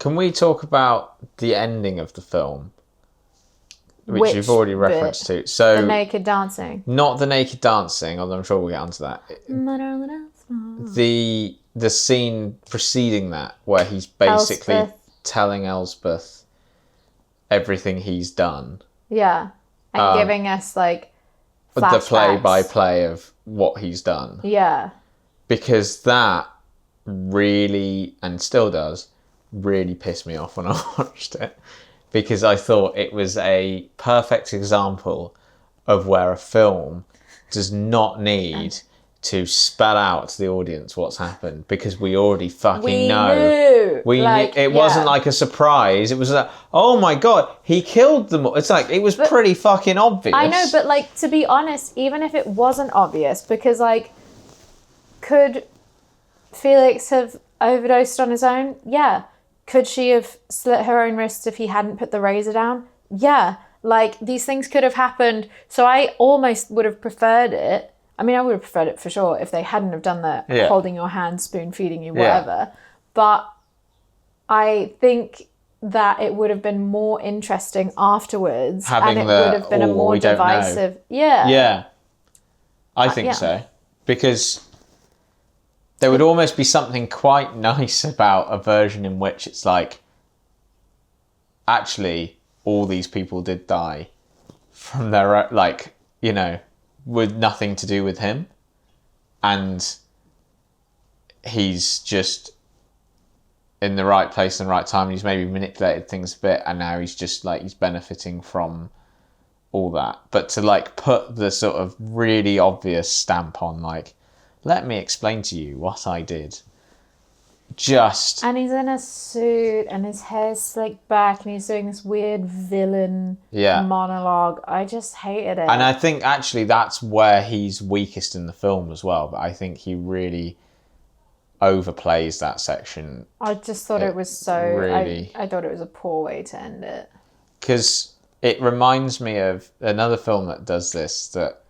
Can we talk about the ending of the film? Which you've already referenced to. So the naked dancing. Not the naked dancing, although I'm sure we'll get onto that. The scene preceding that, where he's basically telling Elspeth everything he's done. Yeah. And giving us, like, flashbacks. The play-by-play of what he's done. Yeah. Because that really, and still does, really pissed me off when I watched it. Because I thought it was a perfect example of where a film does not need to spell out to the audience what's happened, because we already fucking know. We knew. It wasn't like a surprise. It was like, oh my God, he killed them all. It's like, it was pretty fucking obvious. I know, but like, to be honest, even if it wasn't obvious, because like, could Felix have overdosed on his own? Yeah. Could she have slit her own wrists if he hadn't put the razor down? Yeah. Like, these things could have happened. So I almost would have preferred it. I mean, I would have preferred it for sure if they hadn't have done the holding your hand, spoon feeding you, whatever. Yeah. But I think that it would have been more interesting afterwards. Would have been a more divisive... Yeah. Yeah. I think so. Because... there would almost be something quite nice about a version in which it's like, actually, all these people did die from their, like, you know, with nothing to do with him. And he's just in the right place and the right time. He's maybe manipulated things a bit, and now he's just like, he's benefiting from all that. But to like put the sort of really obvious stamp on, like, let me explain to you what I did. And he's in a suit and his hair's slicked back and he's doing this weird villain monologue. I just hated it. And I think actually that's where he's weakest in the film as well. But I think he really overplays that section. I just thought it was so... Really, I thought it was a poor way to end it. Because it reminds me of another film that does this. That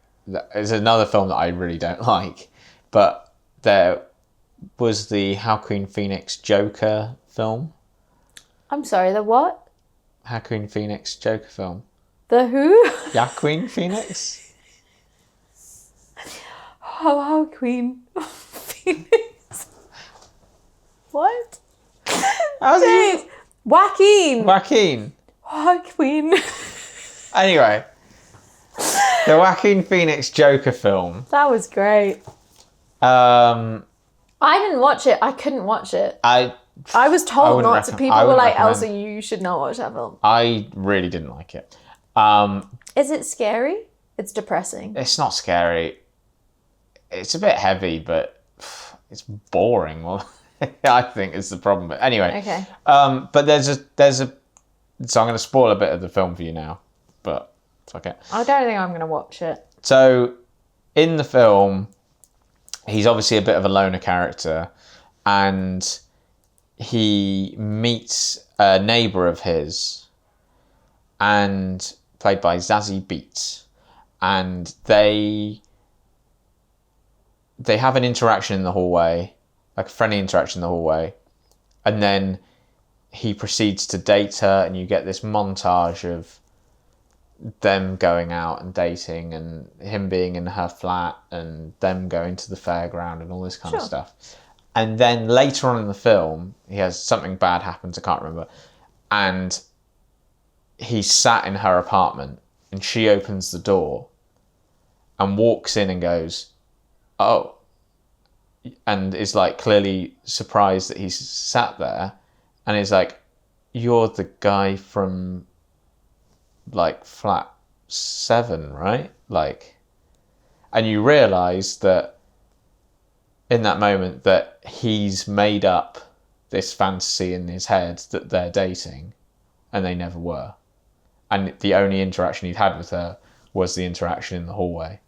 is another film that I really don't like. But there was the Joaquin Phoenix Joker film. I'm sorry, the what? Joaquin Phoenix Joker film. The who? Joaquin Phoenix. Joaquin Phoenix. What? How's Joaquin. Joaquin. Anyway. The Joaquin Phoenix Joker film. That was great. I didn't watch it. I couldn't watch it. I was told not to. People were like, Elsa, you should not watch that film. I really didn't like it. Is it scary? It's depressing. It's not scary. It's a bit heavy, but it's boring. Well, I think is the problem. But anyway. Okay. But there's a. So I'm going to spoil a bit of the film for you now, but it's okay. I don't think I'm going to watch it. So, in the film, he's obviously a bit of a loner character, and he meets a neighbour of his, and played by Zazie Beetz, and they have an interaction in the hallway, like a friendly interaction in the hallway, and then he proceeds to date her, and you get this montage of them going out and dating, and him being in her flat, and them going to the fairground, and all this kind of stuff. And then later on in the film, he has something bad happens, I can't remember, and he's sat in her apartment, and she opens the door and walks in and goes, oh, and is like clearly surprised that he's sat there, and is like, you're the guy from like flat 7, right? Like, and you realise that in that moment that he's made up this fantasy in his head that they're dating, and they never were. And the only interaction he'd had with her was the interaction in the hallway.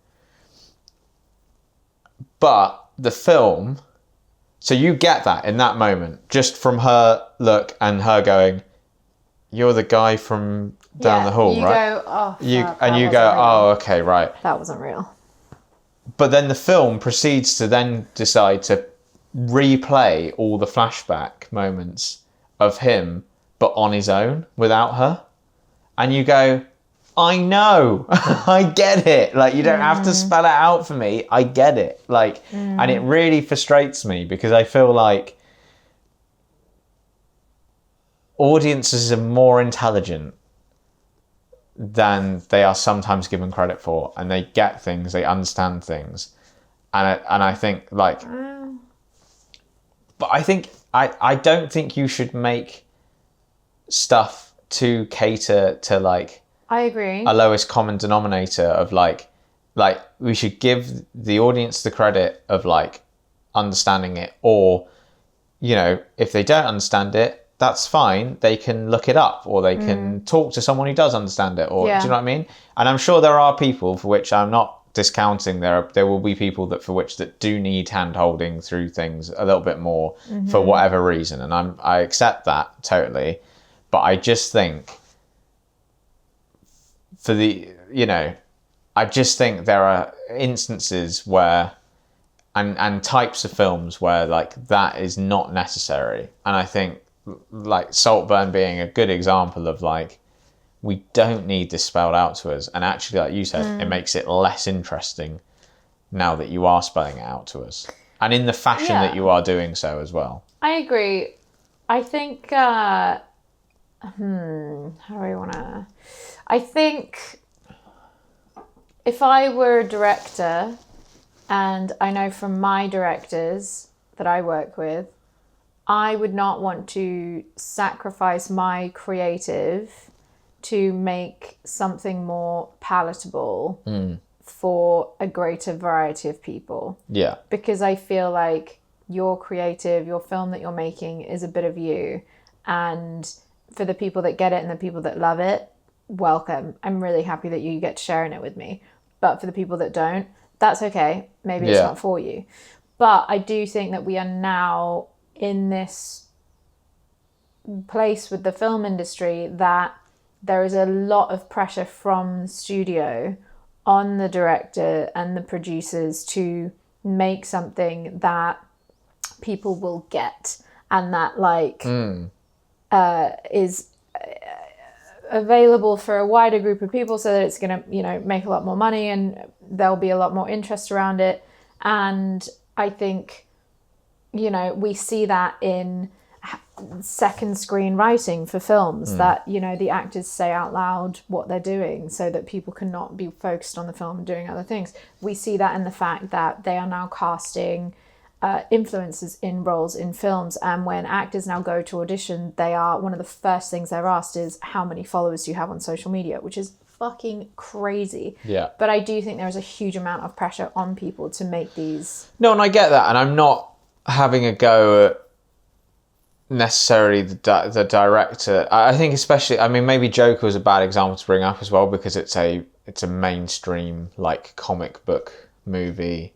But the film, so you get that in that moment, just from her look and her going, you're the guy from down the hall, right? You go, oh, okay, right. That wasn't real. But then the film proceeds to then decide to replay all the flashback moments of him, but on his own without her. And you go, I know, I get it. Like, you don't have to spell it out for me. I get it. Like, and it really frustrates me because I feel like audiences are more intelligent than they are sometimes given credit for, and they get things, they understand things, and I think like, but I don't think you should make stuff to cater to like. I agree. A lowest common denominator of like we should give the audience the credit of like understanding it, or you know, if they don't understand it, that's fine, they can look it up, or they can talk to someone who does understand it, or do you know what I mean? And I'm sure there are people for which, I'm not discounting, there will be people that for which that do need hand holding through things a little bit more for whatever reason, and I accept that totally. But I just think for the, you know, I just think there are instances where, and types of films where like that is not necessary. And I think like Saltburn being a good example of like, we don't need this spelled out to us. And actually, like you said, it makes it less interesting now that you are spelling it out to us. And in the fashion that you are doing so as well. I agree. I think, how do I want to... I think if I were a director, and I know from my directors that I work with, I would not want to sacrifice my creative to make something more palatable for a greater variety of people. Yeah. Because I feel like your creative, your film that you're making is a bit of you. And for the people that get it and the people that love it, welcome. I'm really happy that you get to share in it with me. But for the people that don't, that's okay. Maybe it's not for you. But I do think that we are now in this place with the film industry that there is a lot of pressure from the studio on the director and the producers to make something that people will get, and that like is available for a wider group of people, so that it's going to, you know, make a lot more money and there'll be a lot more interest around it. And I think, you know, we see that in second screen writing for films, that, you know, the actors say out loud what they're doing so that people cannot be focused on the film and doing other things. We see that in the fact that they are now casting influencers in roles in films, and when actors now go to audition, they are, one of the first things they're asked is, how many followers do you have on social media, which is fucking crazy. Yeah. But I do think there is a huge amount of pressure on people to make these. No, and I get that, and I'm not having a go at necessarily the director. I think especially, I mean, maybe Joker was a bad example to bring up as well, because it's a mainstream like comic book movie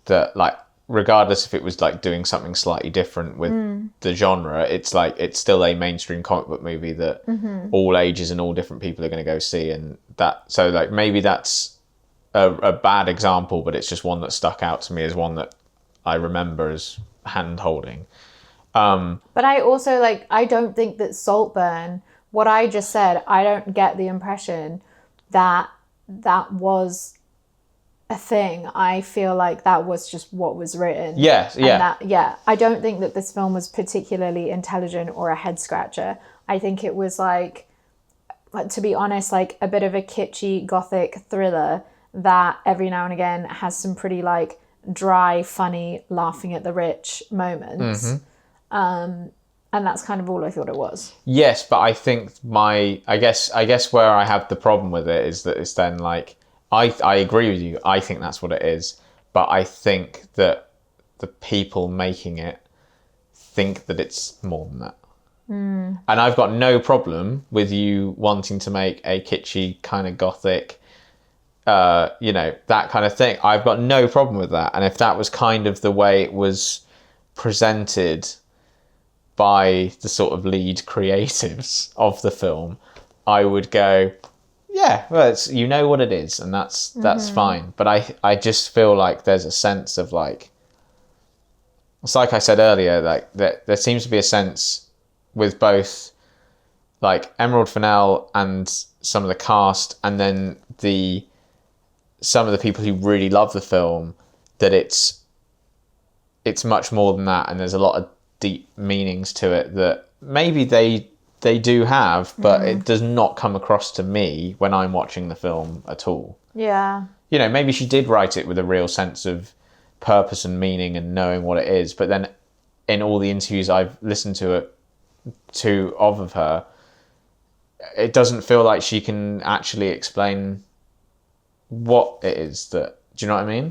that, like, regardless if it was like doing something slightly different with the genre, it's like, it's still a mainstream comic book movie that all ages and all different people are going to go see. And that, so like maybe that's a bad example, but it's just one that stuck out to me as one that I remember as hand holding. But I also, like, I don't think that Saltburn, what I just said, I don't get the impression that that was a thing. I feel like that was just what was written. Yes, yeah. And that, I don't think that this film was particularly intelligent or a head scratcher. I think it was like, to be honest, like a bit of a kitschy gothic thriller that every now and again has some pretty like dry, funny, laughing at the rich moments. And that's kind of all I thought it was. Yes, but I think I guess where I have the problem with it is that it's then like, I agree with you. I think that's what it is. But I think that the people making it think that it's more than that. And I've got no problem with you wanting to make a kitschy kind of gothic, you know, that kind of thing. I've got no problem with that. And if that was kind of the way it was presented by the sort of lead creatives of the film, I would go, yeah, well, it's, you know what it is, and that's fine. But I just feel like there's a sense of like, it's like I said earlier, like there seems to be a sense with both like Emerald Fennell and some of the cast, and then some of the people who really love the film, that it's much more than that, and there's a lot of deep meanings to it that maybe they do have, but it does not come across to me when I'm watching the film at all. Yeah. You know, maybe she did write it with a real sense of purpose and meaning and knowing what it is, but then in all the interviews I've listened of her, it doesn't feel like she can actually explain what it is that... Do you know what I mean?